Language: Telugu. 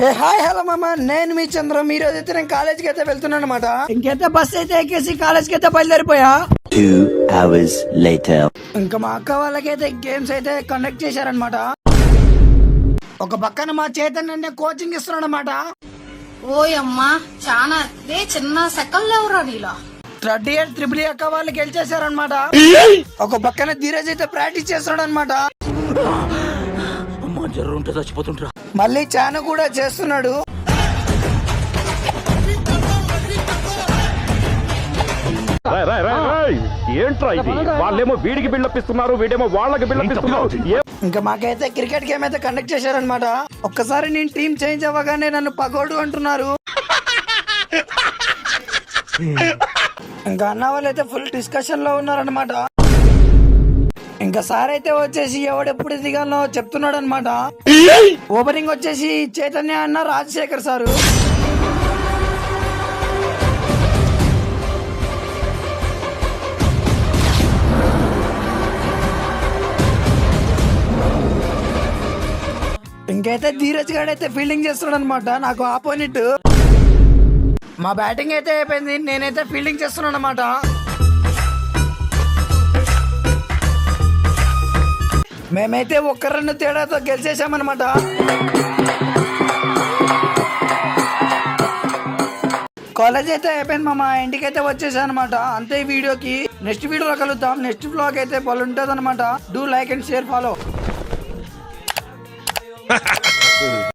హాయ్ హలో మామ, నేను మీ చంద్ర. ఈ రోజు అయితే నేను కాలేజీకి అయితే వెళ్తున్నాను అనమాట. ఇంకైతే బస్ అయితే ఎక్కేసి కాలేజీకి అయితే బయలుదేరిపోయా. 2 hours later. ఇంకా మా అక్క వాళ్ళకైతే గేమ్స్ అయితే కండక్ట్ చేశారనమాట. ఒక పక్కన మా చైతన్య కోచింగ్ ఇస్తున్నాడు అనమాట. ఓయమ్మా చాలా చిన్న సెకండ్ ఎవరా నీలా 38 3 అక్క వాళ్ళు గెలిచేశారనమాట. ఒక పక్కన ధీరజ్ అయితే ప్రాక్టీస్ చేస్తున్నాడు అనమాట. మళ్ళీ చాను కూడా చేస్తున్నాడు. ఏంట్రా ఇది? వాళ్ళేమో వీడికి బిల్డప్ ఇస్తున్నారు, వీడేమో వాళ్ళకి బిల్డప్ ఇస్తున్నారు. ఇంకా మాకైతే క్రికెట్ గేమ్ అయితే కండక్ట్ చేశారనమాట. ఒక్కసారి నేను టీం చేంజ్ అవ్వగానే నన్ను పగోడు అంటున్నారు. ఇంకా అన్న వాళ్ళు అయితే ఫుల్ డిస్కషన్ లో ఉన్నారనమాట. ఇంకా సార్ అయితే వచ్చేసి ఎవడెప్పుడు దిగాలో చెప్తున్నాడు అనమాట. ఓపెనింగ్ వచ్చేసి చైతన్య అన్న, రాజశేఖర్ సారు. ఇంకైతే ధీరజ్ గారు అయితే ఫీల్డింగ్ చేస్తున్నాడు అనమాట. నాకు ఆపోజిట్. మా బ్యాటింగ్ అయితే అయిపోయింది, నేనైతే ఫీల్డింగ్ చేస్తున్నాను అనమాట. మేమైతే 1 రన్ తేడాతో గెలిచేసామన్నమాట. కాలేజ్ అయితే అయిపోయింది మామ, ఇంటికి అయితే వచ్చేసా అనమాట. అంతే ఈ వీడియోకి. నెక్స్ట్ వీడియోలో కలుద్దాం. నెక్స్ట్ బ్లాగ్ అయితే బాగా ఉంటుంది అనమాట. Do like and share, follow.